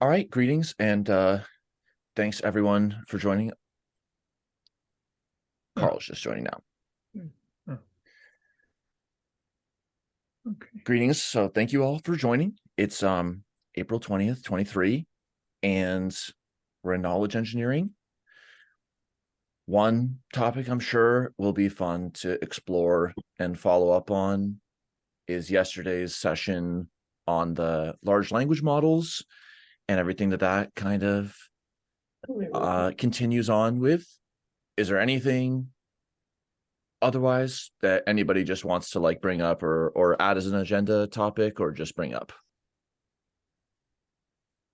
All right, greetings and thanks everyone for joining. Carl's just joining now. Oh. Okay. Greetings. So thank you all for joining. It's April 20th, 23, and we're in knowledge engineering. One topic I'm sure will be fun to explore and follow up on is yesterday's session on the large language models and everything that kind of continues on with. Is there anything otherwise that anybody just wants to like bring up or add as an agenda topic, or just bring up?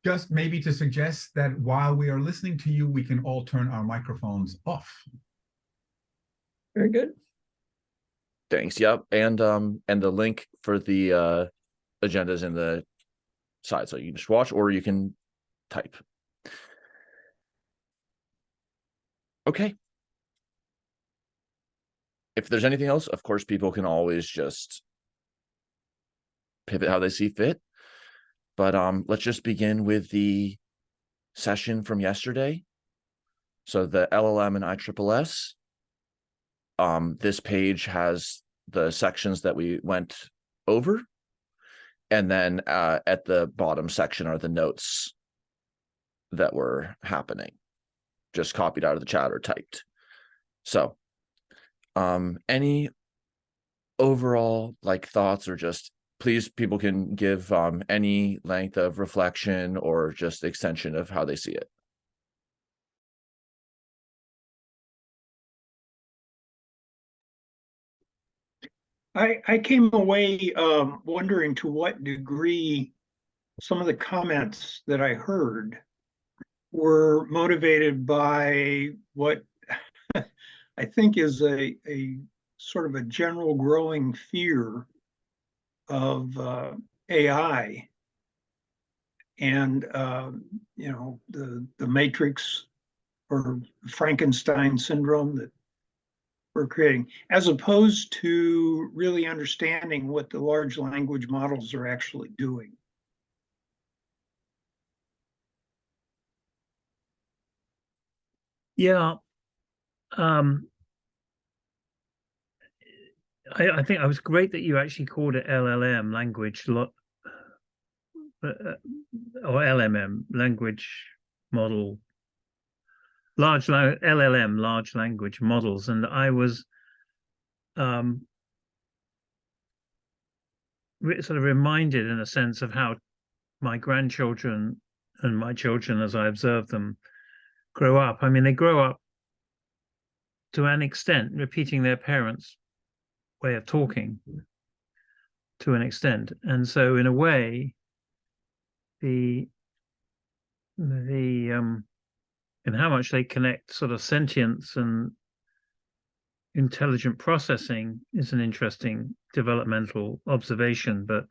Just maybe to suggest that while we are listening to you, we can all turn our microphones off. Very good. Thanks. Yep. And the link for the agendas in the side, so you can just watch or you can type. Okay. If there's anything else, of course, people can always just pivot how they see fit. But let's just begin with the session from yesterday. So the LLM and ISSS. This page has the sections that we went over. And then at the bottom section are the notes that were happening, just copied out of the chat or typed. So any overall like thoughts, or just please, people can give any length of reflection or just extension of how they see it. I came away wondering to what degree some of the comments that I heard were motivated by what I think is a sort of a general growing fear of AI and the Matrix or Frankenstein syndrome that we're creating, as opposed to really understanding what the large language models are actually doing. Yeah. I think it was great that you actually called it LLM, or LMM, language model, LLM, large language models. And I was sort of reminded in a sense of how my grandchildren and my children, as I observe them, grow up. I mean, they grow up to an extent repeating their parents' way of talking to an extent. And so in a way, and how much they connect sort of sentience and intelligent processing is an interesting developmental observation. But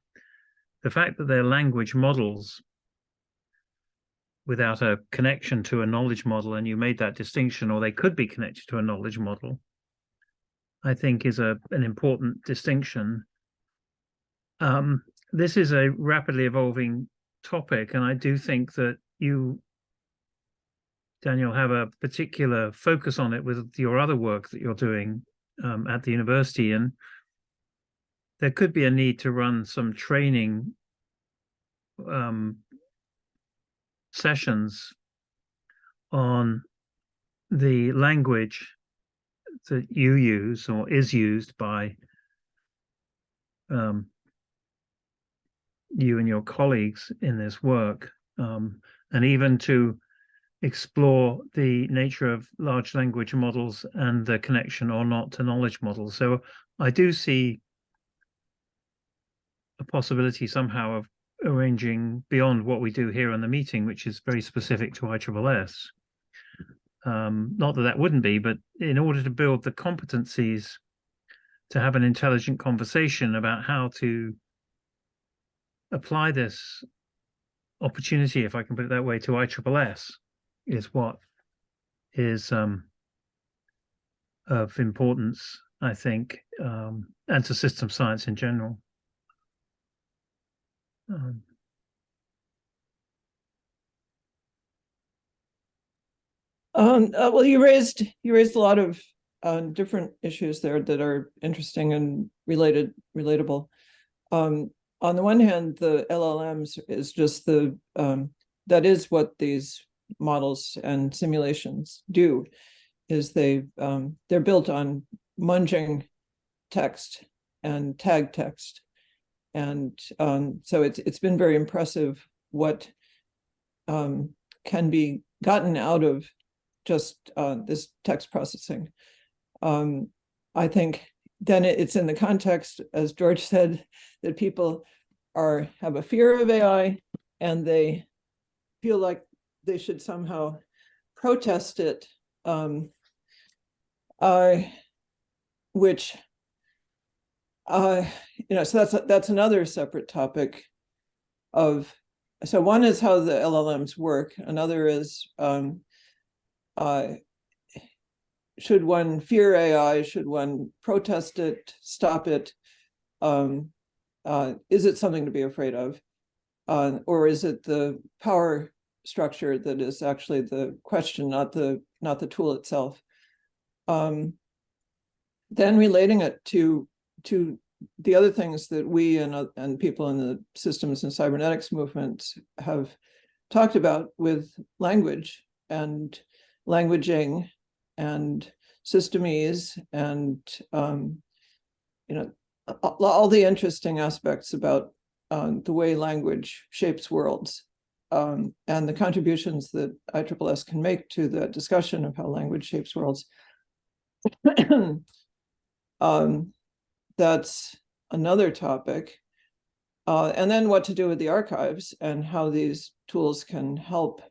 the fact that they're language models without a connection to a knowledge model, and you made that distinction, or they could be connected to a knowledge model, I think is an important distinction. This is a rapidly evolving topic, and I do think that you, Daniel, have a particular focus on it with your other work that you're doing at the university, and there could be a need to run some training sessions on the language that you use or is used by you and your colleagues in this work, and even to explore the nature of large language models and the connection or not to knowledge models. So I do see a possibility somehow of arranging beyond what we do here in the meeting, which is very specific to ISSS. Not that wouldn't be, but in order to build the competencies to have an intelligent conversation about how to apply this opportunity, if I can put it that way, to ISSS, is what is of importance, I think, and to system science in general. Well, you raised a lot of different issues there that are interesting and relatable. On the one hand, the LLMs is just that is what these models and simulations do, is they're built on munging text and tag text. And so it's been very impressive what can be gotten out of just this text processing. I think then it's in the context, as George said, that people have a fear of AI and they feel like they should somehow protest it, which so that's another separate topic of. So one is how the LLMs work. Another is should one fear AI? Should one protest it? Stop it? Is it something to be afraid of, or is it the power structure that is actually the question, not the tool itself? Then relating it to the other things that we and people in the systems and cybernetics movements have talked about with language and languaging and systemese and all the interesting aspects about the way language shapes worlds, and the contributions that ISSS can make to the discussion of how language shapes worlds. That's another topic. And then what to do with the archives and how these tools can help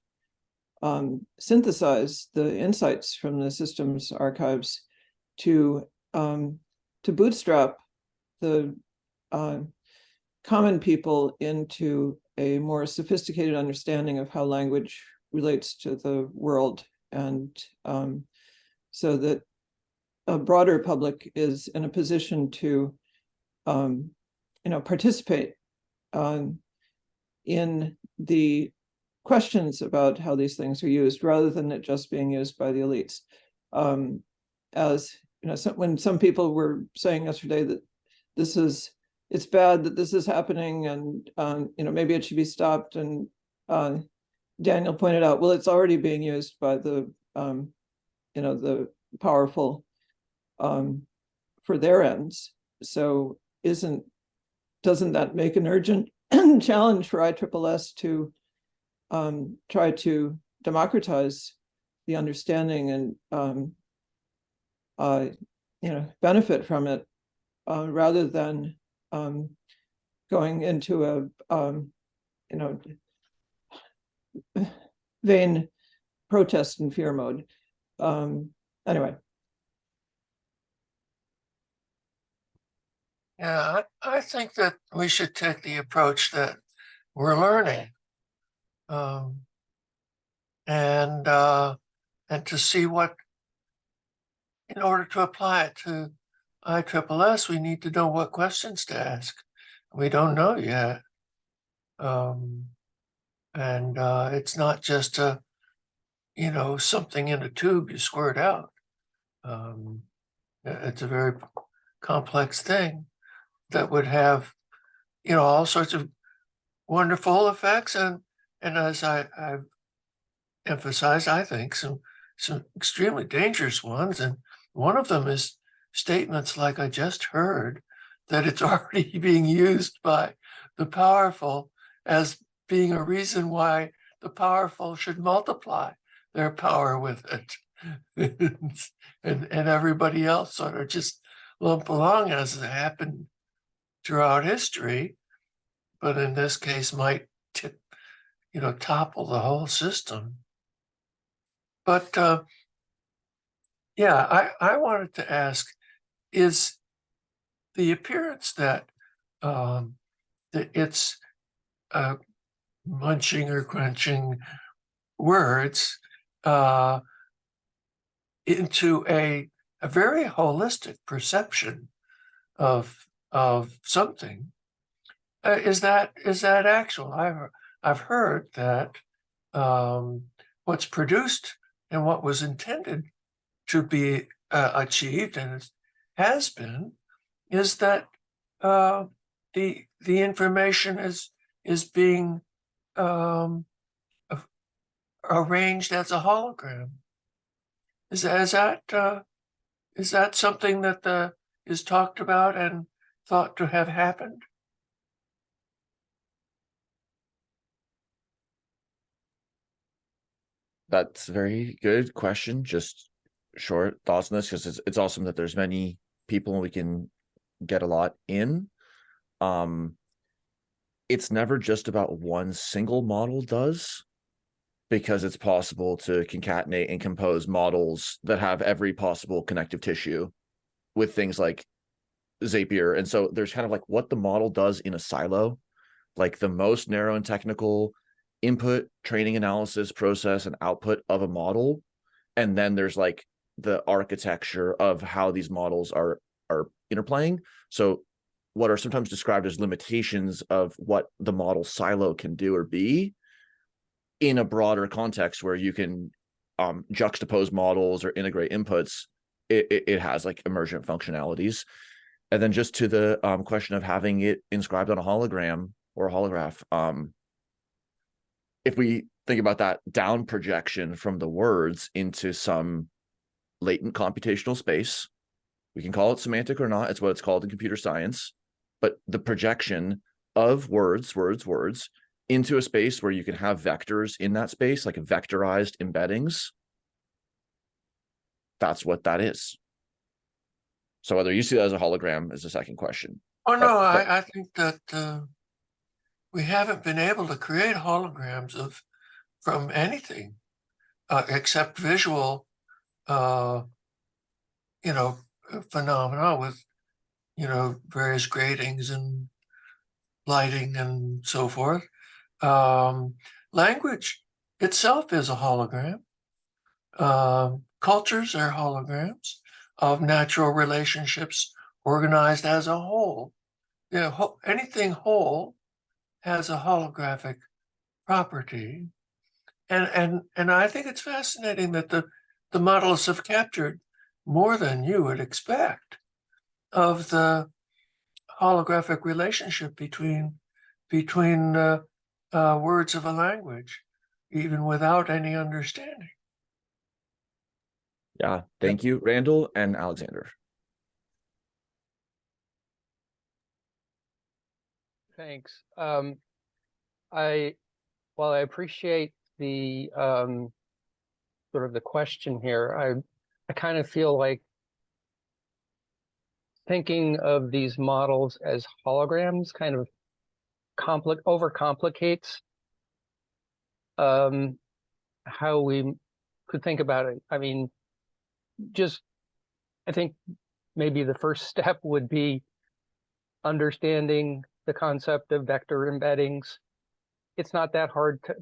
synthesize the insights from the systems archives to bootstrap the common people into a more sophisticated understanding of how language relates to the world, and so that a broader public is in a position to participate in the questions about how these things are used, rather than it just being used by the elites. As when some people were saying yesterday that it's bad that this is happening, and maybe it should be stopped, and Daniel pointed out, well, it's already being used by the the powerful for their ends. So doesn't that make an urgent challenge for ISSS to try to democratize the understanding and benefit from it, rather than going into a vain protest and fear mode. Anyway. Yeah, I think that we should take the approach that we're learning, and to see what, in order to apply it to ISSS, we need to know what questions to ask. We don't know yet, and it's not just something in a tube you squirt out. It's a very complex thing that would have, all sorts of wonderful effects, and as I've emphasized, I think some extremely dangerous ones. And one of them is statements like I just heard, that it's already being used by the powerful as being a reason why the powerful should multiply their power with it. and everybody else sort of just lump along, as it happened throughout history, but in this case might topple the whole system. But I wanted to ask, is the appearance that it's munching or crunching words into a very holistic perception of something, is that actual? I've heard that what's produced and what was intended to be achieved, and it has been, is that the information is being arranged as a hologram. Is that something that is talked about and thought to have happened? That's a very good question. Just short thoughts on this, because it's awesome that there's many people and we can get a lot in. It's never just about one single model does, because it's possible to concatenate and compose models that have every possible connective tissue with things like Zapier. And so there's kind of like what the model does in a silo, like the most narrow and technical input, training, analysis, process, and output of a model. And then there's like the architecture of how these models are interplaying. So what are sometimes described as limitations of what the model silo can do or be in a broader context where you can juxtapose models or integrate inputs, it has like emergent functionalities. And then just to the question of having it inscribed on a hologram or a holograph, if we think about that down projection from the words into some latent computational space, we can call it semantic or not, it's what it's called in computer science, but the projection of words into a space where you can have vectors in that space, like vectorized embeddings, that's what that is. So whether you see that as a hologram is the second question. Oh, no, I think that we haven't been able to create holograms from anything except visual, phenomena with, various gratings and lighting and so forth. Language itself is a hologram. Cultures are holograms of natural relationships organized as a whole. Anything whole has a holographic property. And I think it's fascinating that the models have captured more than you would expect of the holographic relationship between words of a language, even without any understanding. Yeah, thank you, Randall and Alexander. Thanks. While I appreciate the sort of the question here, I kind of feel like thinking of these models as holograms kind of overcomplicates how we could think about it. I mean, I think maybe the first step would be understanding the concept of vector embeddings. It's not that hard to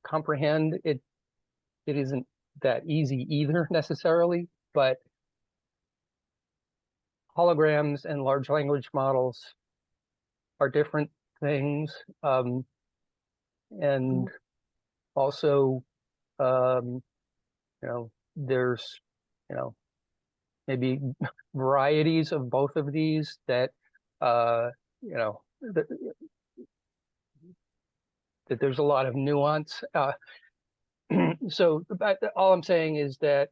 comprehend. It isn't that easy either necessarily, but holograms and large language models are different things. And also, there's, maybe varieties of both of these that, that there's a lot of nuance. So all I'm saying is that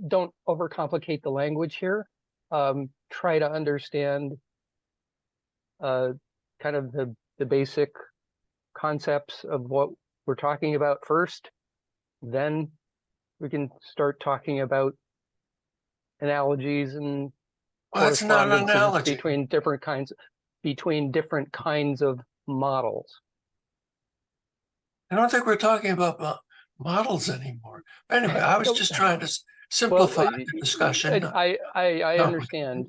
don't overcomplicate the language here. Try to understand kind of the basic concepts of what we're talking about first. Then we can start talking about analogies and Well, it's not an analogy. between different kinds of models. I don't think we're talking about models anymore. Anyway, I was just trying to simplify the discussion. I understand,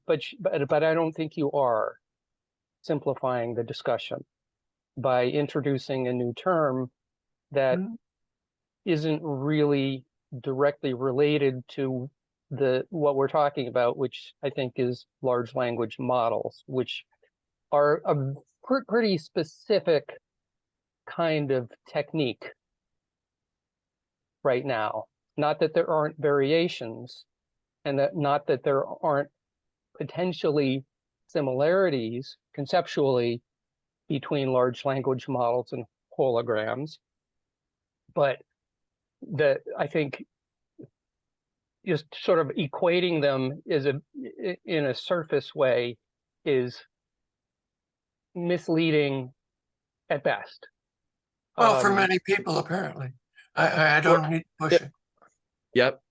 but I don't think you are simplifying the discussion by introducing a new term that isn't really directly related to what we're talking about, which I think is large language models, which are a pretty specific kind of technique right now. not that there aren't variations, and that not that there aren't potentially similarities conceptually between large language models and holograms, but that I think just sort of equating them in a surface way is misleading at best. Well, for many people, apparently. I don't need to push it. Yep.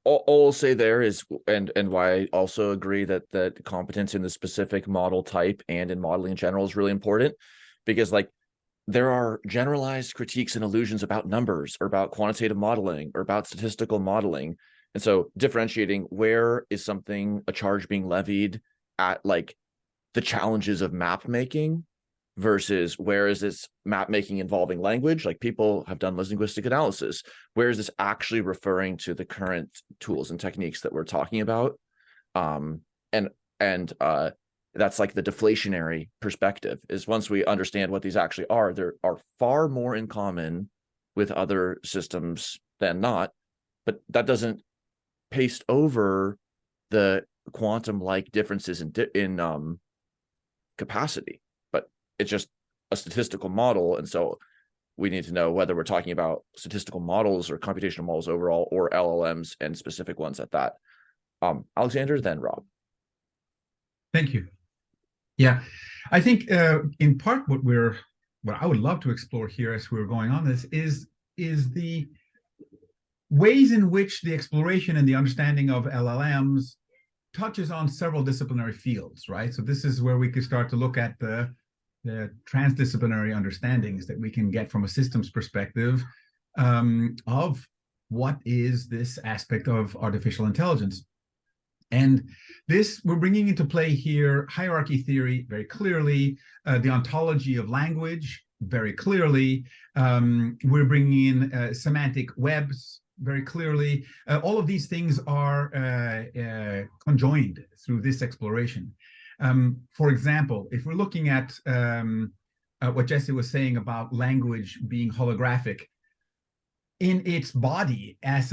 All I'll say there is, and why I also agree that competence in the specific model type and in modeling in general is really important, because like there are generalized critiques and illusions about numbers or about quantitative modeling or about statistical modeling. And so differentiating where is something, a charge being levied at like the challenges of map making versus where is this map making involving language? Like people have done linguistic analysis. Where is this actually referring to the current tools and techniques that we're talking about? And that's like the deflationary perspective, is once we understand what these actually are, there are far more in common with other systems than not, but that doesn't paste over the quantum-like differences in capacity. But it's just a statistical model, and so we need to know whether we're talking about statistical models or computational models overall, or LLMs and specific ones at that. Alexander, then Rob. Thank you. Yeah, I think in part what I would love to explore here as we're going on this is the ways in which the exploration and the understanding of LLMs touches on several disciplinary fields, right? So this is where we could start to look at the transdisciplinary understandings that we can get from a systems perspective of what is this aspect of artificial intelligence. And this, we're bringing into play here hierarchy theory very clearly, the ontology of language very clearly. We're bringing in semantic webs very clearly. All of these things are conjoined through this exploration. For example, if we're looking at what Jesse was saying about language being holographic, in its body as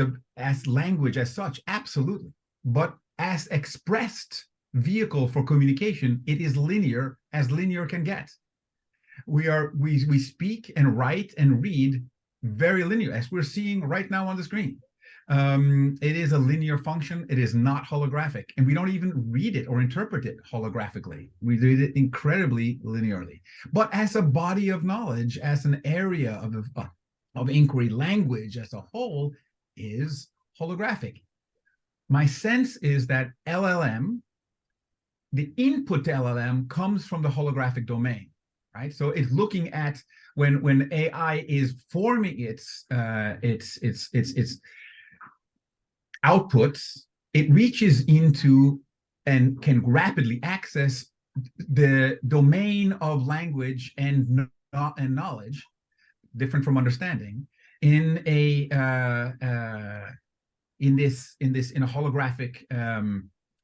language as such, absolutely. But as expressed vehicle for communication, it is linear as linear can get. We speak and write and read very linear, as we're seeing right now on the screen. It is a linear function. It is not holographic, and we don't even read it or interpret it holographically. We read it incredibly linearly. But as a body of knowledge, as an area of inquiry, language as a whole is holographic. My sense is that LLM, the input to LLM comes from the holographic domain, right? So it's looking at when AI is forming its outputs, it reaches into and can rapidly access the domain of language and knowledge, different from understanding, in a holographic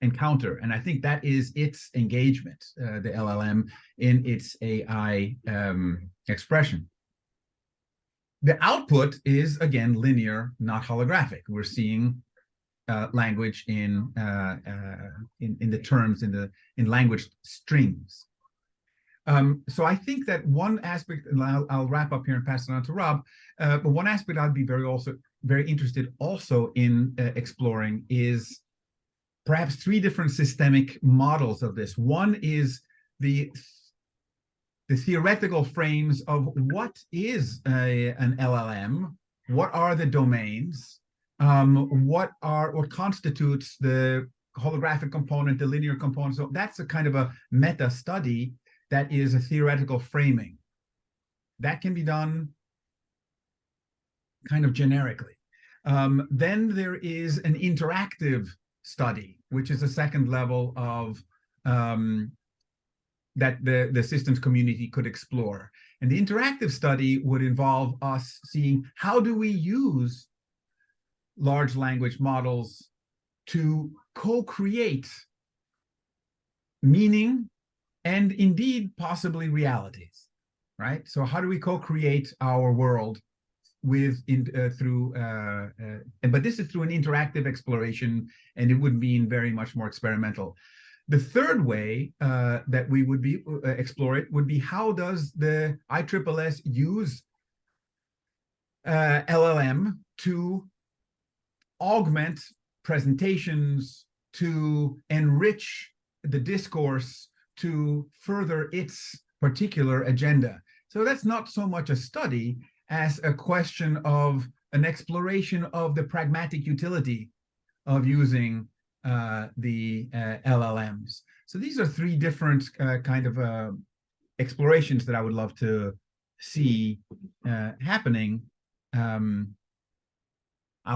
encounter. And I think that is its engagement, the LLM, in its AI expression. The output is, again, linear, not holographic. We're seeing language in the terms, in language strings. So I think that one aspect, and I'll wrap up here and pass it on to Rob, but one aspect I'd be very interested also in exploring is perhaps three different systemic models of this. One is the theoretical frames of what is an LLM, what are the domains, what constitutes the holographic component, the linear component. So that's a kind of a meta study that is a theoretical framing. That can be done kind of generically. Then there is an interactive study, which is a second level of that the systems community could explore. And the interactive study would involve us seeing how do we use large language models to co-create meaning and indeed possibly realities, right? So how do we co-create our world but this is through an interactive exploration, and it would mean very much more experimental. The third way that we would explore it would be, how does the ISSS use LLM to augment presentations, to enrich the discourse, to further its particular agenda. So that's not so much a study as a question of an exploration of the pragmatic utility of using the LLMs. So these are three different kind of explorations that I would love to see happening. I'll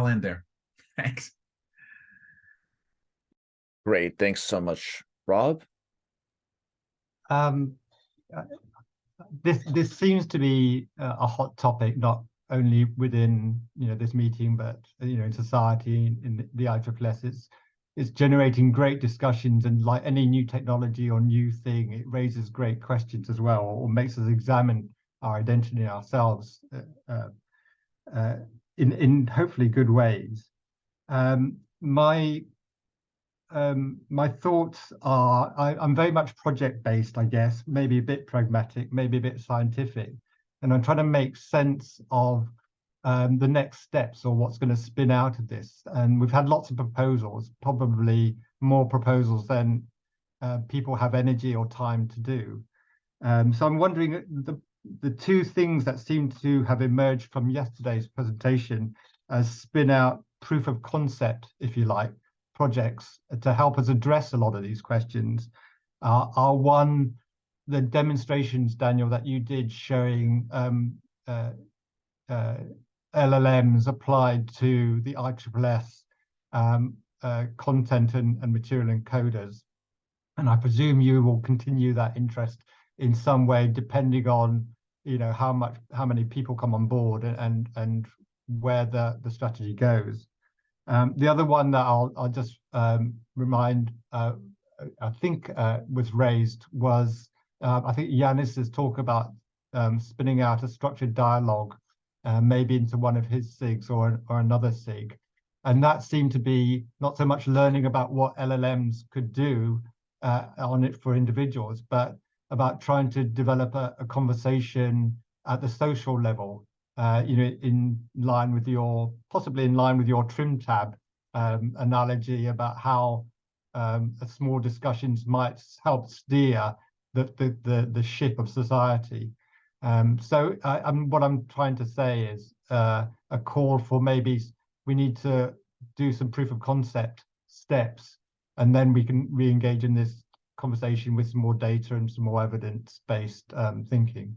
end there. Thanks. Great. Thanks so much, Rob. This seems to be a hot topic, not only within this meeting, but in society, in the ISSS. It's generating great discussions, and like any new technology or new thing, it raises great questions as well, or makes us examine our identity ourselves in hopefully good ways. My thoughts are, I'm very much project-based, I guess, maybe a bit pragmatic, maybe a bit scientific, and I'm trying to make sense of the next steps, or what's going to spin out of this. And we've had lots of proposals, probably more proposals than people have energy or time to do. So I'm wondering, the two things that seem to have emerged from yesterday's presentation as spin out proof of concept, if you like, projects to help us address a lot of these questions are one, the demonstrations, Daniel, that you did showing LLMs applied to the ISSS content and material encoders. And I presume you will continue that interest in some way, depending on how many people come on board and where the strategy goes. The other one that I'll just remind, I think was raised, was I think Yanis's talk about spinning out a structured dialogue, maybe into one of his SIGs or another SIG. And that seemed to be not so much learning about what LLMs could do on it for individuals, but about trying to develop a conversation at the social level, possibly in line with your trim tab analogy about how small discussions might help steer the ship of society. So what I'm trying to say is a call for, maybe we need to do some proof of concept steps, and then we can re-engage in this conversation with some more data and some more evidence-based thinking.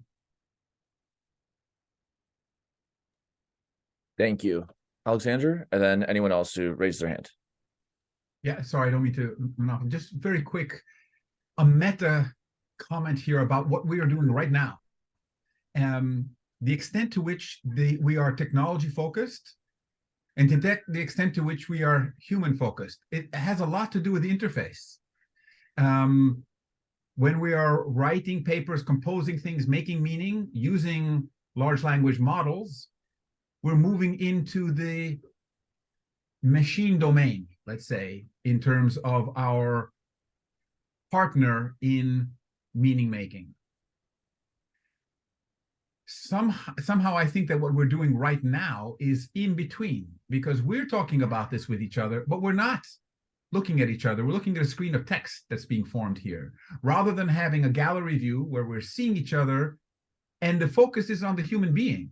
Thank you, Alexander, and then anyone else who raised their hand. Yeah, sorry, I don't mean to monopolize. Just very quick, a meta comment here about what we are doing right now. The extent to which we are technology focused, and the extent to which we are human focused, it has a lot to do with the interface. When we are writing papers, composing things, making meaning, using large language models, we're moving into the machine domain, let's say, in terms of our partner in meaning making. Somehow I think that what we're doing right now is in between, because we're talking about this with each other, but we're not looking at each other. We're looking at a screen of text that's being formed here, rather than having a gallery view where we're seeing each other, and the focus is on the human beings.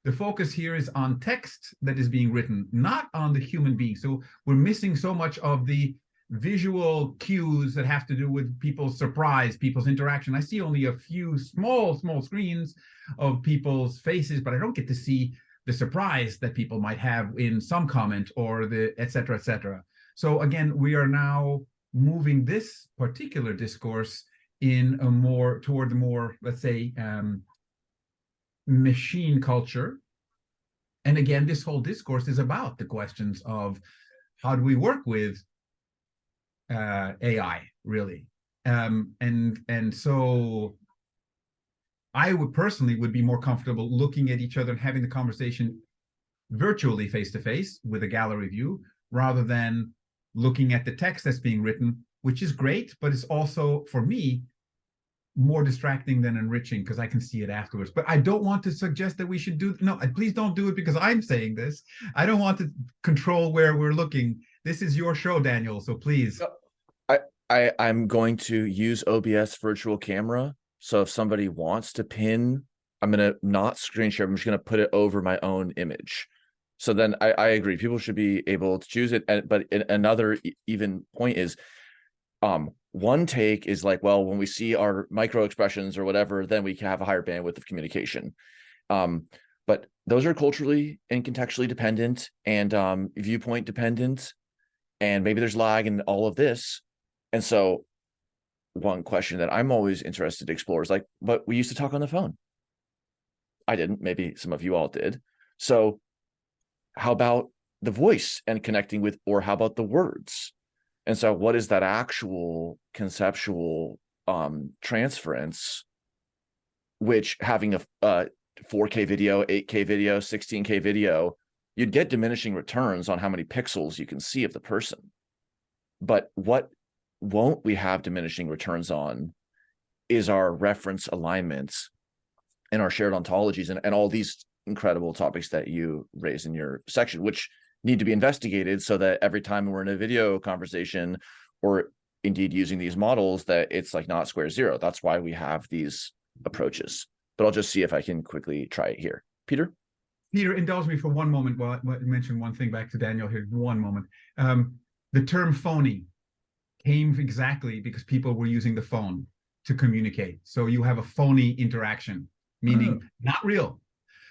The focus here is on text that is being written, not on the human being. So we're missing so much of the visual cues that have to do with people's surprise, people's interaction. I see only a few small screens of people's faces, but I don't get to see the surprise that people might have in some comment, or the et cetera, et cetera. So again, we are now moving this particular discourse in toward the more, let's say, machine culture. And again, this whole discourse is about the questions of how do we work with AI, really. And so I would personally would be more comfortable looking at each other and having the conversation virtually face to face with a gallery view rather than looking at the text that's being written, which is great, but it's also, for me, more distracting than enriching because I can see it afterwards. But I don't want to suggest that we should do, no, please don't do it because I'm saying this. I don't want to control where we're looking. This is your show, Daniel, so please. I'm going to use OBS virtual camera. So if somebody wants to pin, I'm going to not screen share. I'm just going to put it over my own image. So then I agree. People should be able to choose it. But another even point is, one take is like, well, when we see our micro expressions or whatever, then we can have a higher bandwidth of communication. But those are culturally and contextually dependent and viewpoint dependent. And maybe there's lag in all of this. And so one question that I'm always interested to explore is like, but we used to talk on the phone. I didn't, maybe some of you all did. So how about the voice and connecting with, or how about the words? And so what is that actual conceptual transference, which having a 4K video, 8K video, 16K video, you'd get diminishing returns on how many pixels you can see of the person. But what won't we have diminishing returns on is our reference alignments and our shared ontologies and all these incredible topics that you raise in your section, which need to be investigated so that every time we're in a video conversation or indeed using these models, that it's like not square zero. That's why we have these approaches. But I'll just see if I can quickly try it here. Peter? Peter, indulge me for one moment while I mention one thing back to Daniel here. One moment. The term phony came exactly because people were using the phone to communicate. So you have a phony interaction, meaning not real.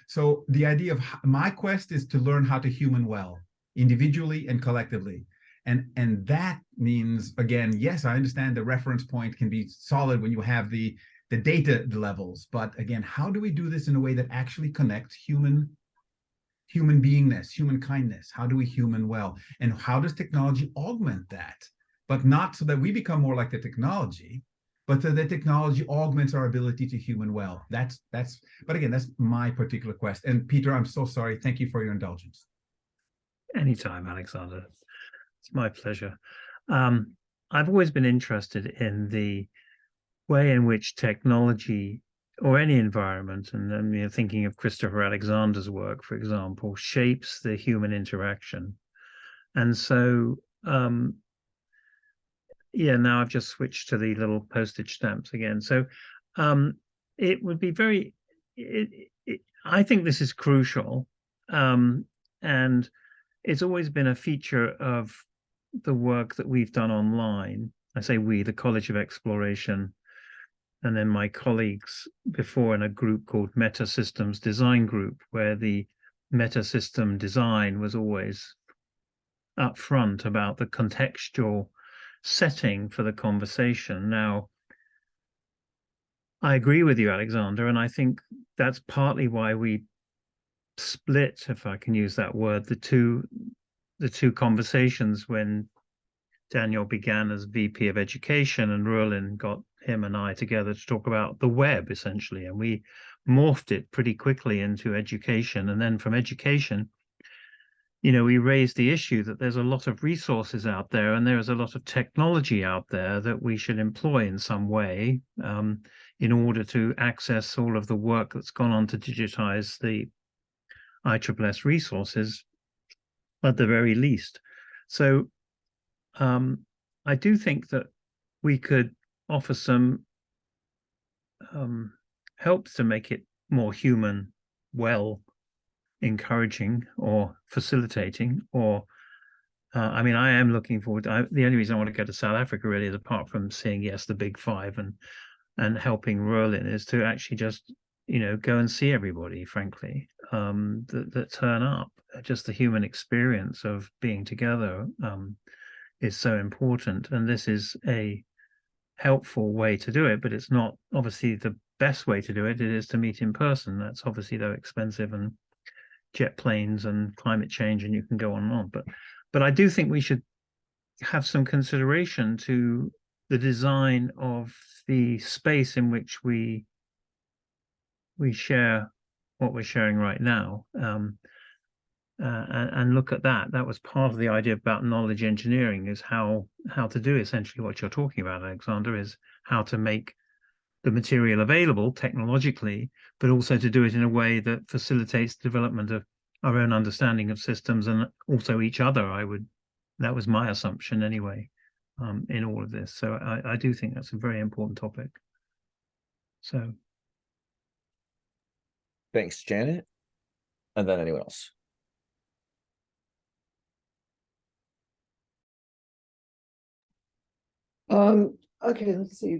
So the idea of my quest is to learn how to human well, individually and collectively. And that means, again, yes, I understand the reference point can be solid when you have the data levels. But again, how do we do this in a way that actually connects human beingness, human kindness? How do we human well? And how does technology augment that? But not so that we become more like the technology, but so that technology augments our ability to human well. But again, that's my particular quest. And Peter, I'm so sorry. Thank you for your indulgence. Anytime, Alexander. It's my pleasure. I've always been interested in the way in which technology or any environment, and I'm thinking of Christopher Alexander's work, for example, shapes the human interaction. And so, yeah, now I've just switched to the little postage stamps again. So it would be very, I think this is crucial. And it's always been a feature of the work that we've done online. I say we, the College of Exploration, and then my colleagues before in a group called Meta Systems Design Group, where the meta system design was always upfront about the contextual setting for the conversation. Now, I agree with you, Alexander, and I think that's partly why we split, if I can use that word, the two conversations when Daniel began as VP of Education and Rulin got him and I together to talk about the web, essentially, and we morphed it pretty quickly into education. And then from education, we raised the issue that there's a lot of resources out there and there is a lot of technology out there that we should employ in some way in order to access all of the work that's gone on to digitize the ISSS resources at the very least. So I do think that we could offer some help to make it more human, well, encouraging or facilitating, or I mean, I am looking forward to, the only reason I want to go to South Africa really is, apart from seeing, yes, the big five and helping Rulin, is to actually just go and see everybody, frankly, that turn up. Just the human experience of being together is so important, and this is a helpful way to do it, but it's not obviously the best way to do it. It is to meet in person. That's obviously, though, expensive, and jet planes and climate change, and you can go on and on. But I do think we should have some consideration to the design of the space in which we we share what we're sharing right now, and look at that. That was part of the idea about knowledge engineering, is how to do essentially what you're talking about, Alexander, is how to make the material available technologically, but also to do it in a way that facilitates the development of our own understanding of systems and also each other. That was my assumption anyway, in all of this. So I do think that's a very important topic. So Thanks, Janet. And then anyone else? Okay, let's see.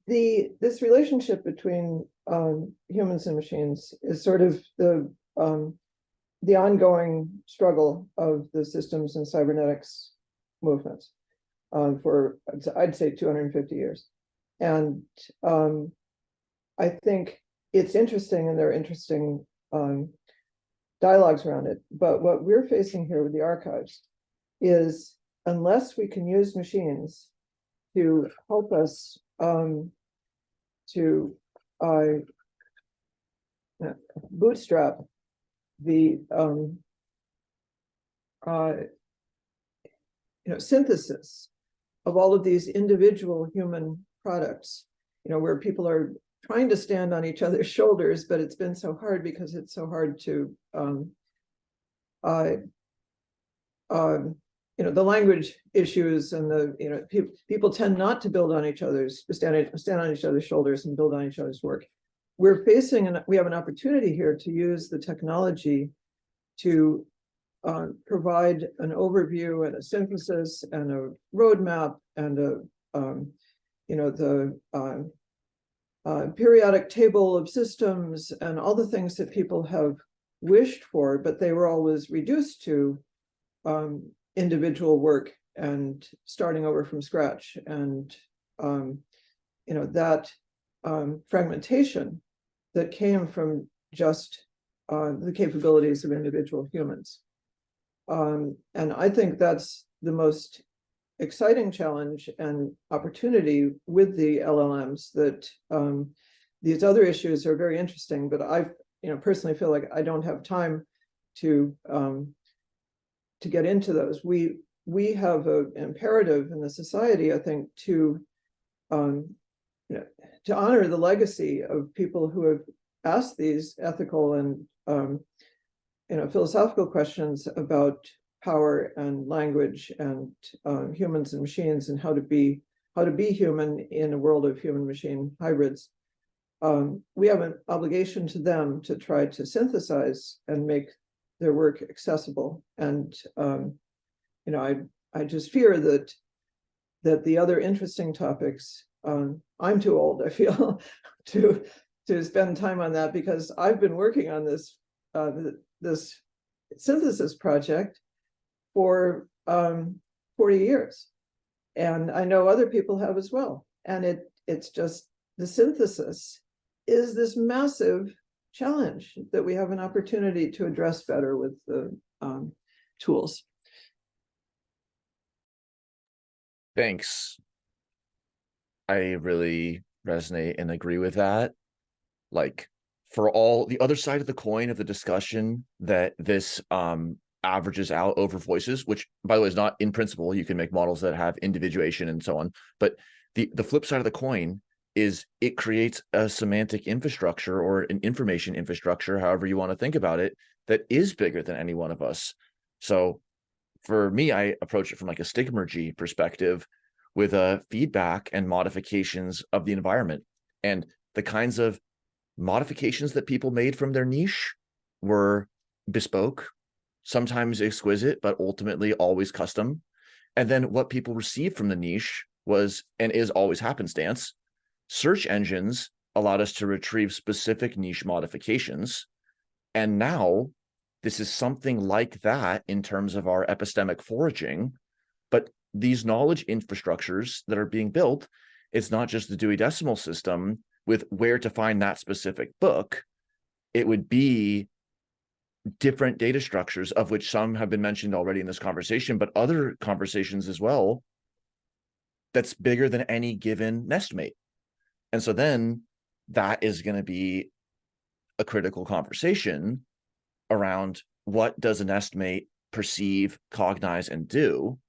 This relationship between humans and machines is sort of the ongoing struggle of the systems and cybernetics movements for, I'd say, 250 years. And I think it's interesting, and there are interesting dialogues around it. But what we're facing here with the archives is, unless we can use machines to help us to bootstrap the synthesis of all of these individual human products, where people are trying to stand on each other's shoulders, but it's been so hard because it's so hard to the language issues, and the people tend not to build on each other's stand on each other's shoulders and build on each other's work. We're facing, we have an opportunity here to use the technology to provide an overview and a synthesis and a roadmap and the periodic table of systems and all the things that people have wished for, but they were always reduced to individual work and starting over from scratch, and that fragmentation that came from just the capabilities of individual humans. And I think that's the most exciting challenge and opportunity with the LLMs, that these other issues are very interesting, but I personally feel like I don't have time to get into those. We have an imperative in the society, I think, to honor the legacy of people who have asked these ethical and philosophical questions about power and language and humans and machines, and how to be human in a world of human machine hybrids. We have an obligation to them to try to synthesize and make their work accessible. And I just fear that the other interesting topics, I'm too old, I feel, to spend time on that, because I've been working on this this synthesis project for 40 years, and I know other people have as well. And it's just, the synthesis is this massive challenge that we have an opportunity to address better with the tools. Thanks. I really resonate and agree with that. Like, for all the other side of the coin of the discussion, that this averages out over voices, which, by the way, is not in principle. You can make models that have individuation and so on. But the flip side of the coin is it creates a semantic infrastructure, or an information infrastructure, however you want to think about it, that is bigger than any one of us. So for me, I approach it from like a stigmergy perspective, with feedback and modifications of the environment. And the kinds of modifications that people made from their niche were bespoke, sometimes exquisite, but ultimately always custom. And then what people received from the niche was, and is always happenstance. Search engines allowed us to retrieve specific niche modifications. And now this is something like that in terms of our epistemic foraging. But these knowledge infrastructures that are being built, it's not just the Dewey Decimal System with where to find that specific book. It would be different data structures, of which some have been mentioned already in this conversation, but other conversations as well, that's bigger than any given nestmate. And so then that is going to be a critical conversation around what does an estimate perceive, cognize, and do,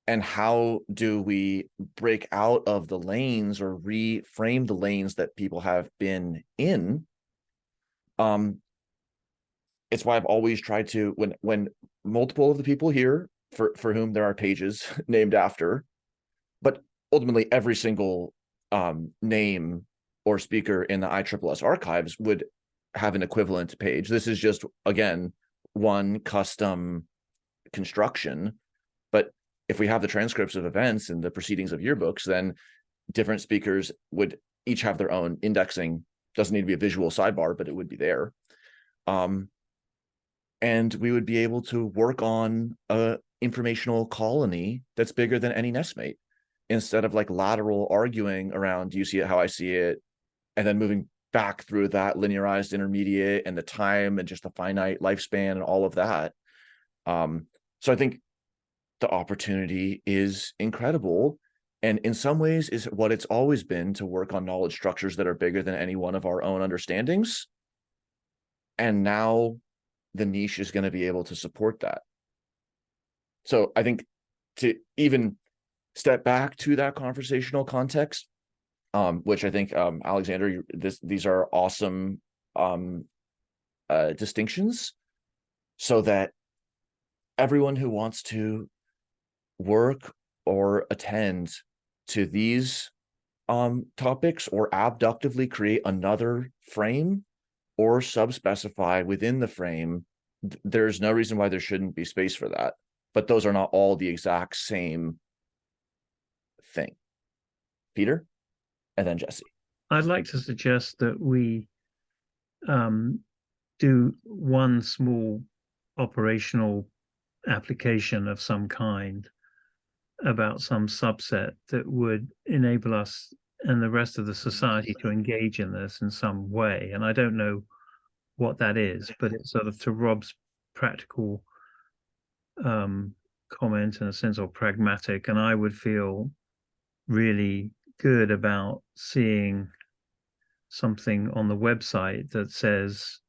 and how do we break out of the lanes or reframe the lanes that people have been in. It's why I've always tried to, when multiple of the people here for whom there are pages named after, but ultimately every single name or speaker in the ISSS archives would have an equivalent page. This is just, again, one custom construction. But if we have the transcripts of events and the proceedings of yearbooks, then different speakers would each have their own indexing. Doesn't need to be a visual sidebar, but it would be there. And we would be able to work on a informational colony that's bigger than any nestmate, instead of like lateral arguing around, do you see it how I see it? And then moving back through that linearized intermediate and the time and just the finite lifespan and all of that. So I think the opportunity is incredible. And in some ways is what it's always been, to work on knowledge structures that are bigger than any one of our own understandings. And now the niche is going to be able to support that. So I think to even step back to that conversational context, which I think, Alexander, these are awesome distinctions, so that everyone who wants to work or attend to these topics, or abductively create another frame or subspecify within the frame, there's no reason why there shouldn't be space for that. But those are not all the exact same thing. Peter, and then Jesse. I'd like to suggest that we do one small operational application of some kind about some subset that would enable us and the rest of the society to engage in this in some way. And I don't know what that is, but it's sort of, to Rob's practical comment, in a sense, or pragmatic. And I would feel really good about seeing something on the website that says,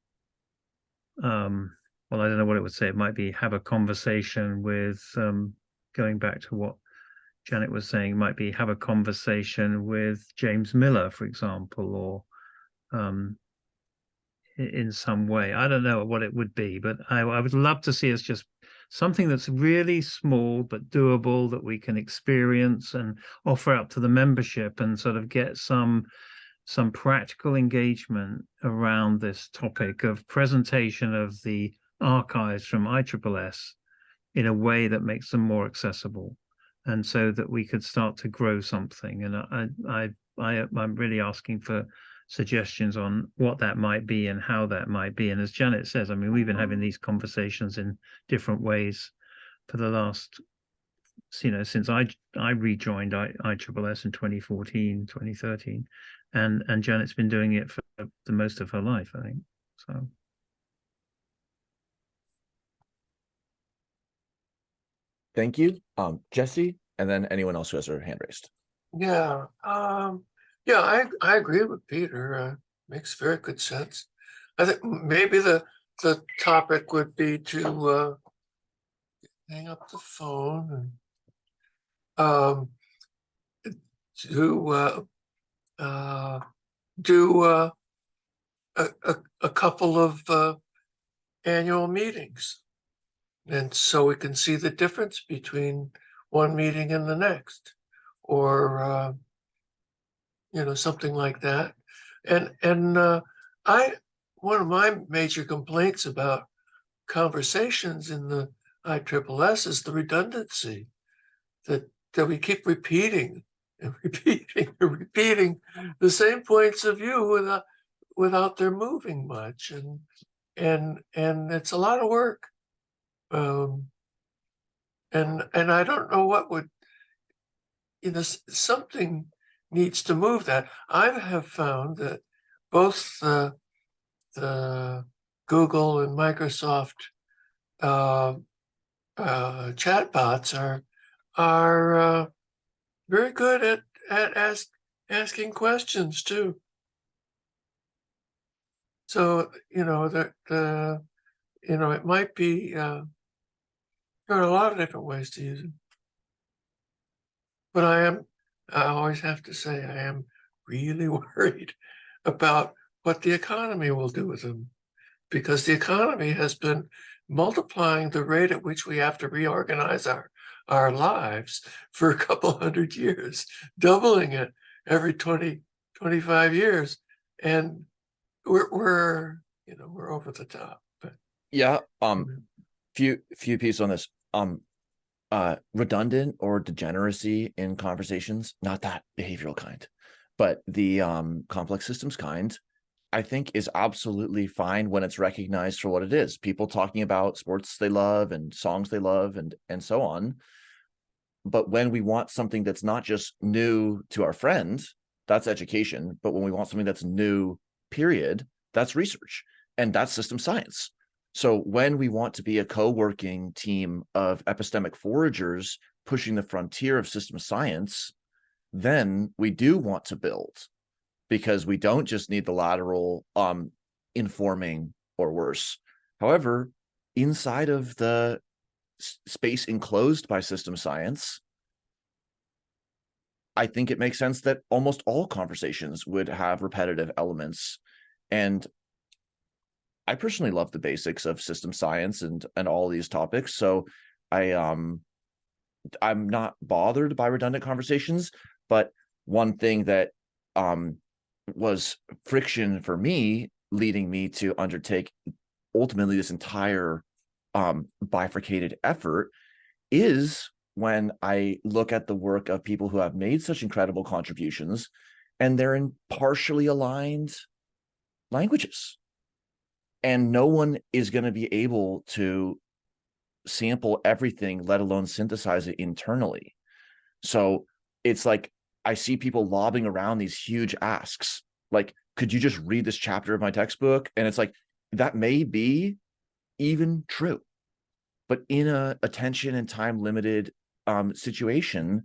well, I don't know what it would say. It might be have a conversation with, going back to what Janet was saying, it might be have a conversation with James Miller, for example, or in some way. I don't know what it would be, but I would love to see us just something that's really small but doable, that we can experience and offer up to the membership, and sort of get some practical engagement around this topic of presentation of the archives from ISSS in a way that makes them more accessible, and so that we could start to grow something. And I'm really asking for suggestions on what that might be and how that might be. And as Janet says, I mean, we've been having these conversations in different ways for the last, since I rejoined ISSS in 2014, 2013, and Janet's been doing it for the most of her life, I think. So. Thank you, Jesse, and then anyone else who has their hand raised. Yeah, yeah, I agree with Peter. Makes very good sense. I think maybe the topic would be to hang up the phone and to do a couple of annual meetings, and so we can see the difference between one meeting and the next, or something like that. And one of my major complaints about conversations in the ISSS is the redundancy, that we keep repeating and repeating and repeating the same points of view without there moving much, and it's a lot of work. And I don't know what would, something needs to move that. I have found that both the Google and Microsoft chatbots are very good at asking questions too. So, you know, it might be, there are a lot of different ways to use it. But I always have to say, I am really worried about what the economy will do with them, because the economy has been multiplying the rate at which we have to reorganize our lives for a couple hundred years, doubling it every 20, 25 years. And we're over the top. But Yeah. Few pieces on this. Redundant or degeneracy in conversations, not that behavioral kind, but the complex systems kind, I think is absolutely fine when it's recognized for what it is. People talking about sports they love and songs they love and so on. But when we want something that's not just new to our friends, that's education. But when we want something that's new, period, that's research. And that's system science. So when we want to be a co-working team of epistemic foragers pushing the frontier of system science, then we do want to build, because we don't just need the lateral informing or worse. However, inside of the space enclosed by system science, I think it makes sense that almost all conversations would have repetitive elements. And I personally love the basics of system science and all these topics. So I'm not bothered by redundant conversations, but one thing that was friction for me, leading me to undertake ultimately this entire bifurcated effort, is when I look at the work of people who have made such incredible contributions and they're in partially aligned languages. And no one is going to be able to sample everything, let alone synthesize it internally. So it's like, I see people lobbing around these huge asks. Like, could you just read this chapter of my textbook? And it's like, that may be even true. But in a attention and time limited situation,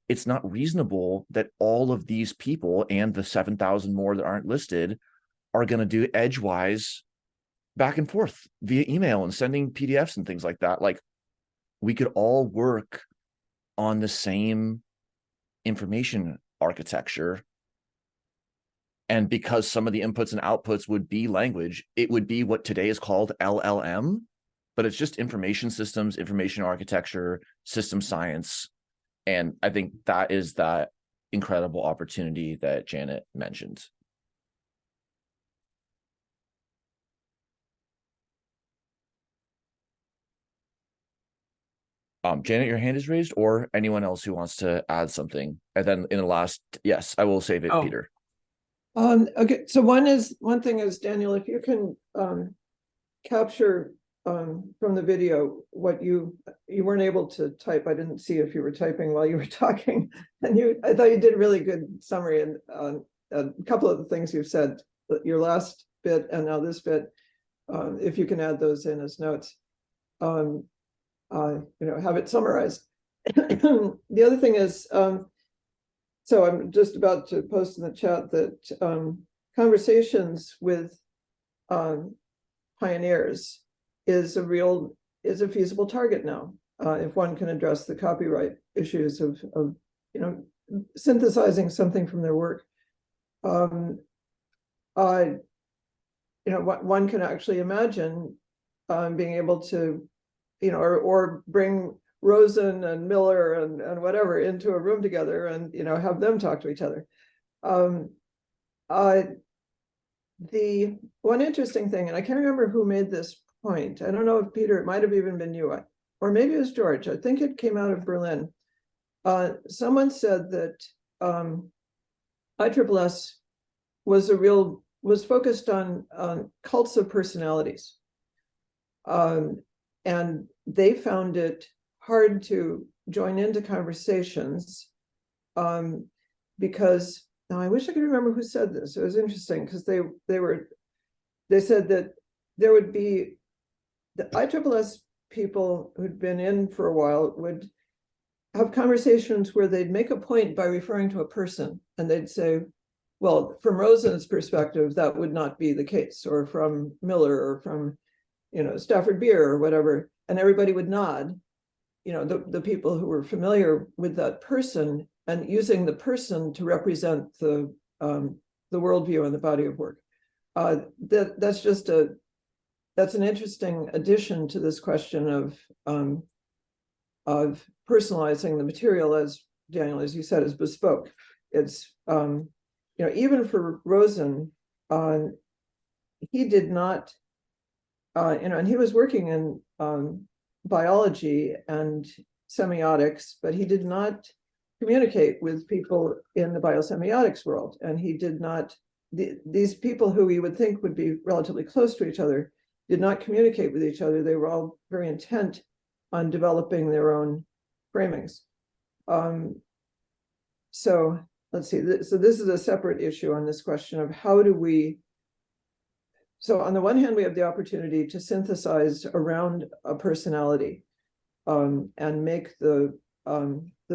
it's not reasonable that all of these people and the 7,000 more that aren't listed are going to do edgewise back and forth via email and sending PDFs and things like that. Like, we could all work on the same information architecture. And because some of the inputs and outputs would be language, it would be what today is called LLM, but it's just information systems, information architecture, system science. And I think that is that incredible opportunity that Janet mentioned. Janet, your hand is raised, or anyone else who wants to add something. And then in the last, yes, I will save it, Oh. Peter. Okay, so one thing is, Daniel, if you can capture from the video what you weren't able to type. I didn't see if you were typing while you were talking, and I thought you did a really good summary and a couple of the things you've said, your last bit and now this bit. If you can add those in as notes, have it summarized. The other thing is, so I'm just about to post in the chat that conversations with pioneers is a feasible target now, if one can address the copyright issues of synthesizing something from their work. One can actually imagine being able to, or bring Rosen and Miller and whatever into a room together and have them talk to each other. The one interesting thing, and I can't remember who made this point. I don't know if Peter, it might have even been you, or maybe it was George. I think it came out of Berlin. Someone said that ISSS was focused on cults of personalities. And they found it hard to join into conversations because, now I wish I could remember who said this. It was interesting because they said that there would be the ISSS people who'd been in for a while would have conversations where they'd make a point by referring to a person And they'd say, well, from Rosen's perspective, that would not be the case, or from Miller, or from, Stafford Beer or whatever. And everybody would nod, the people who were familiar with that person and using the person to represent the worldview and the body of work. That's an interesting addition to this question of personalizing the material, as Daniel, as you said, is bespoke. It's even for Rosen, he did not, and he was working in biology and semiotics, but he did not communicate with people in the biosemiotics world, and he did not. These people who we would think would be relatively close to each other did not communicate with each other. They were all very intent on developing their own framings. So let's see. So this is a separate issue on this question of how do we. So on the one hand, we have the opportunity to synthesize around a personality and make the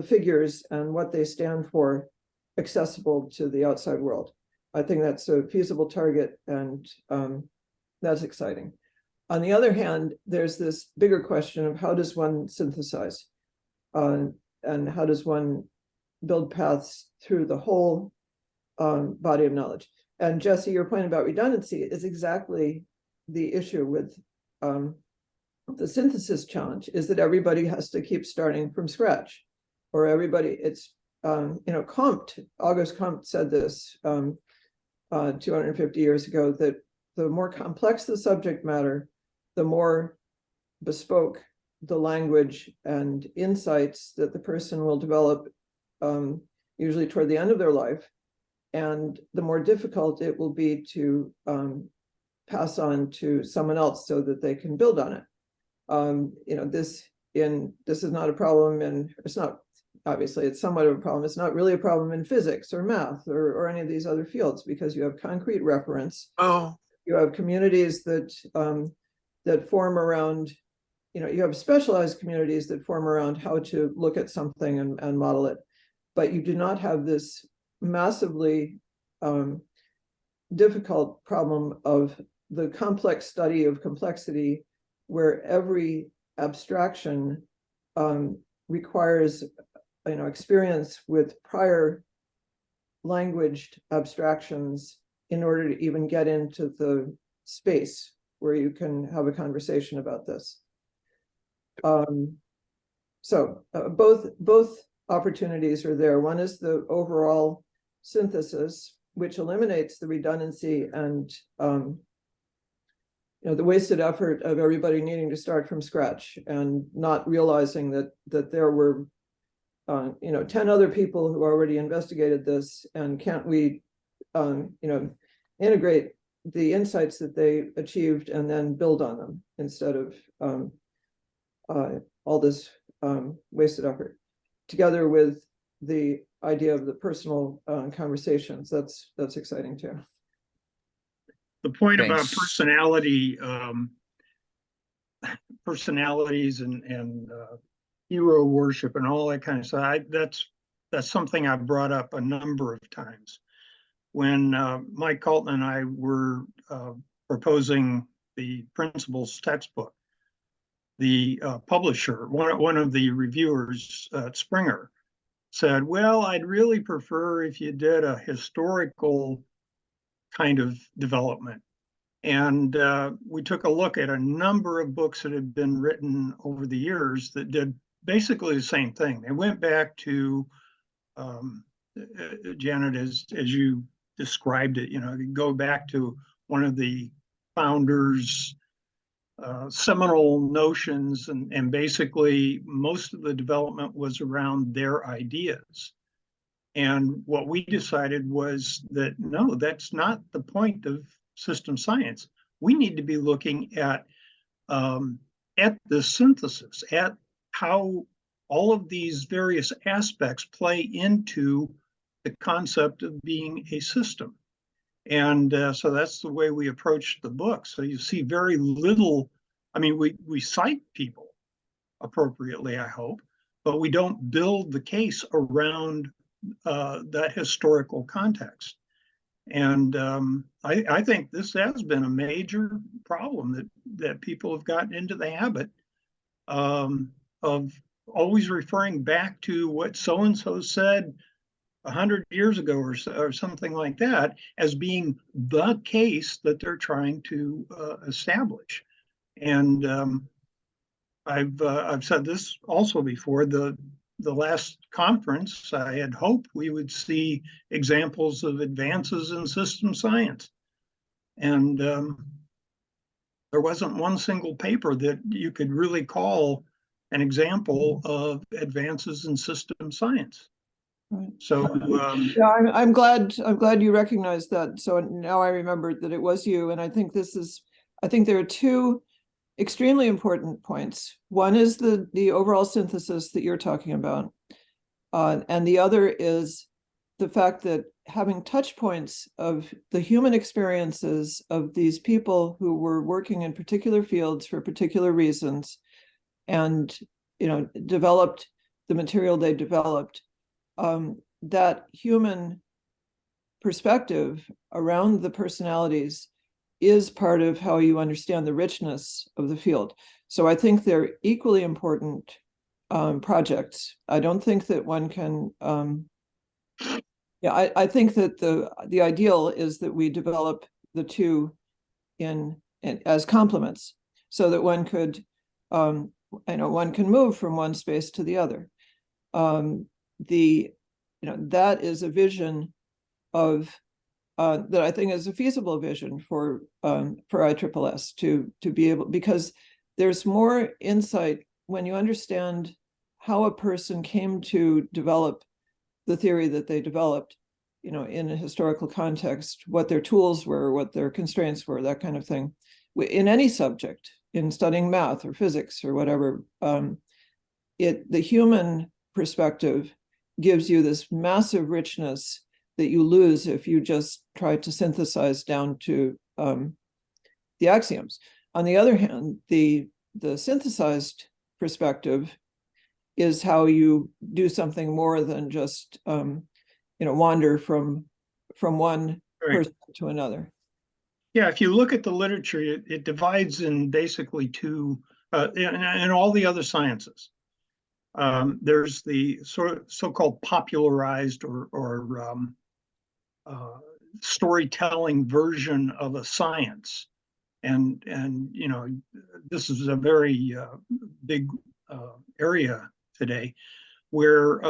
figures and what they stand for accessible to the outside world. I think that's a feasible target, and that's exciting. On the other hand, there's this bigger question of how does one synthesize, and how does one build paths through the whole body of knowledge. And Jesse, your point about redundancy is exactly the issue with the synthesis challenge, is that everybody has to keep starting from scratch, or everybody, it's, August Comte said this 250 years ago, that the more complex the subject matter, the more bespoke the language and insights that the person will develop, usually toward the end of their life, and the more difficult it will be to pass on to someone else so that they can build on it. This is not a problem, and it's not, obviously it's somewhat of a problem. It's not really a problem in physics or math or any of these other fields, because you have concrete reference. Oh, You have communities that that form around, you have specialized communities that form around how to look at something and model it, but you do not have this massively difficult problem of the complex study of complexity, where every abstraction requires experience with prior languaged abstractions in order to even get into the space where you can have a conversation about this. So both opportunities are there. One is the overall synthesis, which eliminates the redundancy and the wasted effort of everybody needing to start from scratch and not realizing that there were 10 other people who already investigated this, and can't we integrate the insights that they achieved and then build on them instead of all this wasted effort, together with the idea of the personal conversations. That's exciting too. The point about Thanks. personalities and hero worship and all that kind of stuff, that's something I've brought up a number of times. When Mike Colton and I were proposing the principles textbook, the publisher, one of the reviewers at Springer, said, well, I'd really prefer if you did a historical kind of development. And we took a look at a number of books that had been written over the years that did basically the same thing. They went back to, Janet, as you described it, go back to one of the founders' seminal notions, and basically most of the development was around their ideas. And what we decided was that, no, that's not the point of system science. We need to be looking at the synthesis, at how all of these various aspects play into the concept of being a system. And so that's the way we approached the book. So you see very little, I mean, we cite people appropriately, I hope, but we don't build the case around that historical context. And I think this has been a major problem that people have gotten into the habit of always referring back to what so-and-so said 100 years ago or something like that as being the case that they're trying to establish. And I've said this also before. The last conference, I had hoped we would see examples of advances in system science, and there wasn't one single paper that you could really call an example of advances in system science. Right. So Yeah, I'm glad you recognized that. So now I remembered that it was you, and I think there are two extremely important points. One is the overall synthesis that you're talking about, and the other is the fact that having touch points of the human experiences of these people who were working in particular fields for particular reasons, and developed the material they developed. That human perspective around the personalities is part of how you understand the richness of the field. So I think they're equally important projects. I don't think that one can, I think that the ideal is that we develop the two in as complements, so that one could, one can move from one space to the other. That is a vision of that I think is a feasible vision for ISSS to be able, because there's more insight when you understand how a person came to develop the theory that they developed, in a historical context, what their tools were, what their constraints were, that kind of thing. In any subject, in studying math or physics or whatever, the human perspective gives you this massive richness that you lose if you just try to synthesize down to the axioms. On the other hand, the synthesized perspective is how you do something more than just wander from one person to another. Yeah, if you look at the literature, it divides in basically two, in all the other sciences. There's the so-called popularized or storytelling version of a science, and this is a very big area today, where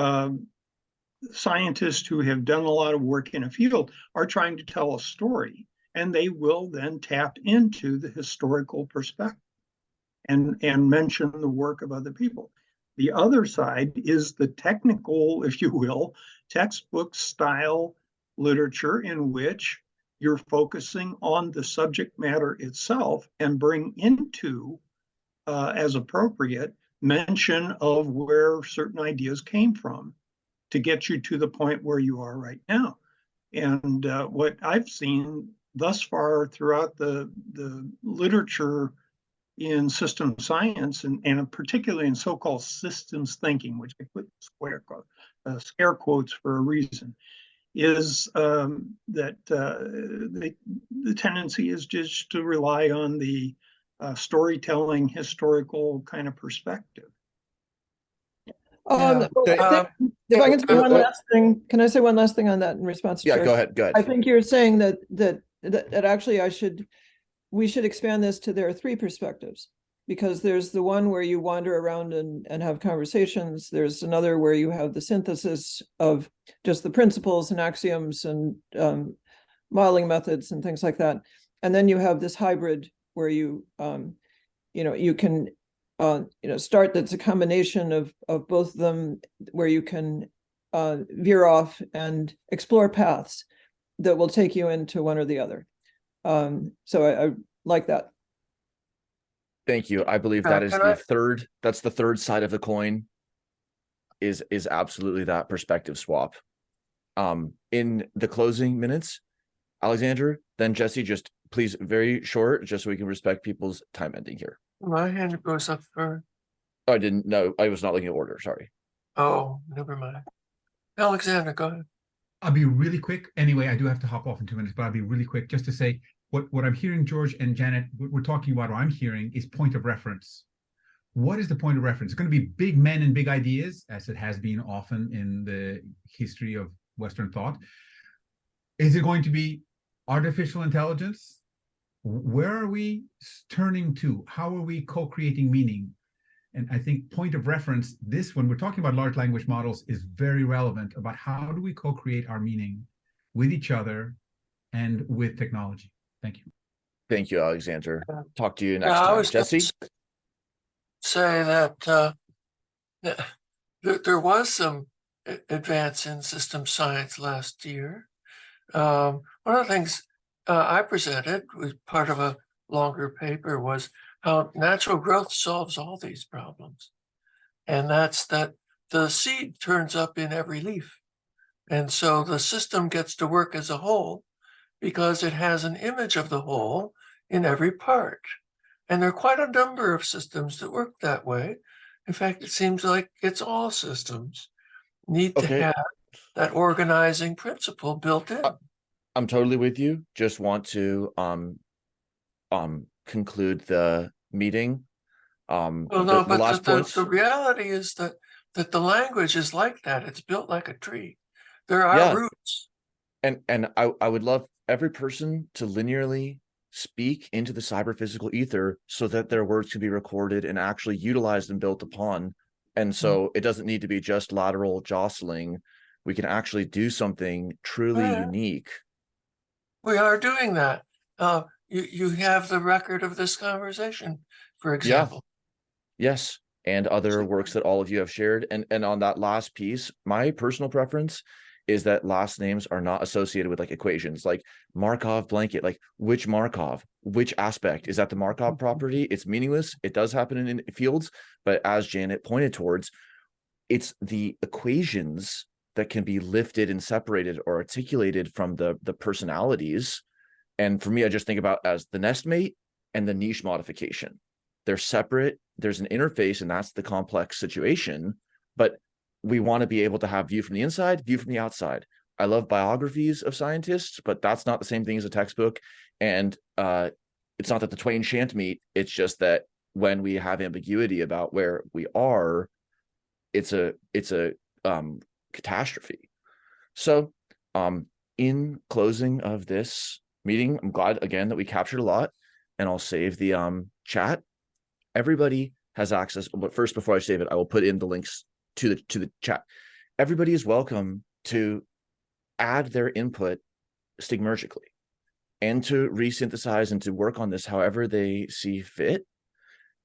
scientists who have done a lot of work in a field are trying to tell a story, and they will then tap into the historical perspective and mention the work of other people. The other side is the technical, if you will, textbook style literature in which you're focusing on the subject matter itself and bring into, as appropriate, mention of where certain ideas came from to get you to the point where you are right now. And what I've seen thus far throughout the literature in system science, and particularly in so-called systems thinking, which I put scare quotes for a reason, is that the tendency is just to rely on the storytelling, historical kind of perspective. If I can say one last thing, can I say one last thing on that in response to Yeah, George? go ahead. I think you're saying that actually we should expand this to there are three perspectives, because there's the one where you wander around and have conversations. There's another where you have the synthesis of just the principles and axioms and modeling methods and things like that. And then you have this hybrid where you can start, that's a combination of both of them, where you can veer off and explore paths that will take you into one or the other. So I like that. Thank you. I believe that is that's the third side of the coin, is absolutely that perspective swap. In the closing minutes, Alexander, then Jesse, just please very short, just so we can respect people's time ending here. My hand goes up first. Oh, I didn't know. I was not looking at order. Sorry. Oh, never mind. Alexander, go ahead. I'll be really quick. Anyway, I do have to hop off in 2 minutes, but I'll be really quick just to say what I'm hearing, George and Janet, what we're talking about, or I'm hearing, is point of reference. What is the point of reference? It's going to be big men and big ideas, as it has been often in the history of Western thought. Is it going to be artificial intelligence? Where are we turning to? How are we co-creating meaning? And I think point of reference, this, when we're talking about large language models, is very relevant about how do we co-create our meaning with each other and with technology. Thank you. Thank you, Alexander. Talk to you next Yeah, I time. was gonna Jesse? say that there was some advance in system science last year. One of the things I presented was part of a longer paper was how natural growth solves all these problems. And that's that the seed turns up in every leaf. And so the system gets to work as a whole because it has an image of the whole in every part. And there are quite a number of systems that work that way. In fact, it seems like it's all systems need to Okay. have that organizing principle built in. I'm totally with you. Just want to conclude the meeting. Well, The no, but last points. the reality is that the language is like that. It's built like a tree. There are Yeah. roots. And I would love every person to linearly speak into the cyber physical ether so that their words can be recorded and actually utilized and built upon. And so it doesn't need to be just lateral jostling. We can actually do something truly Yeah. unique. We are doing that. You have the record of this conversation, for Yeah. example. Yes. And other works that all of you have shared. And on that last piece, my personal preference is that last names are not associated with like equations, like Markov blanket, like which Markov, which aspect is that the Markov property? It's meaningless. It does happen in fields, but as Janet pointed towards, it's the equations that can be lifted and separated or articulated from the personalities. And for me, I just think about as the nest mate and the niche modification. They're separate. There's an interface, and that's the complex situation. But we want to be able to have view from the inside, view from the outside. I love biographies of scientists, but that's not the same thing as a textbook. And it's not that the twain shan't meet. It's just that when we have ambiguity about where we are, it's a catastrophe. So in closing of this meeting, I'm glad again that we captured a lot, and I'll save the chat. Everybody has access, but first, before I save it, I will put in the links to the chat. Everybody is welcome to add their input stigmergically and to resynthesize and to work on this however they see fit.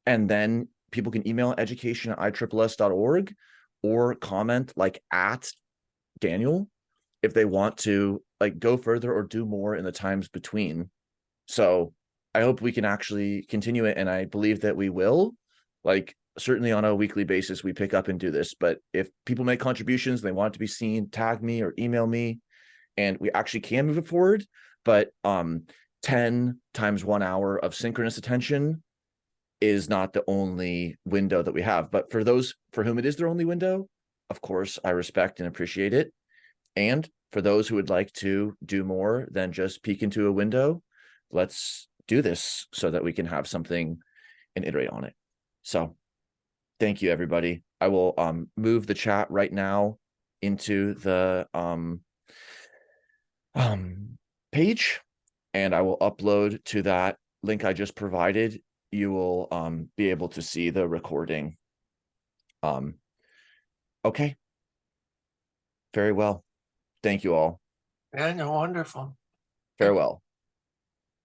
And then people can email education@ISSS.org or comment like at Daniel if they want to like go further or do more in the times between. So I hope we can actually continue it, and I believe that we will. Like certainly on a weekly basis, we pick up and do this. But if people make contributions, they want it to be seen, tag me or email me, and we actually can move it forward. But 10 times 1 hour of synchronous attention is not the only window that we have. But for those for whom it is their only window, of course, I respect and appreciate it. And for those who would like to do more than just peek into a window, let's do this so that we can have something and iterate on it. So thank you, everybody. I will move the chat right now into the page, and I will upload to that link I just provided. You will be able to see the recording. Okay. Very well. Thank you all. And you're wonderful. Farewell.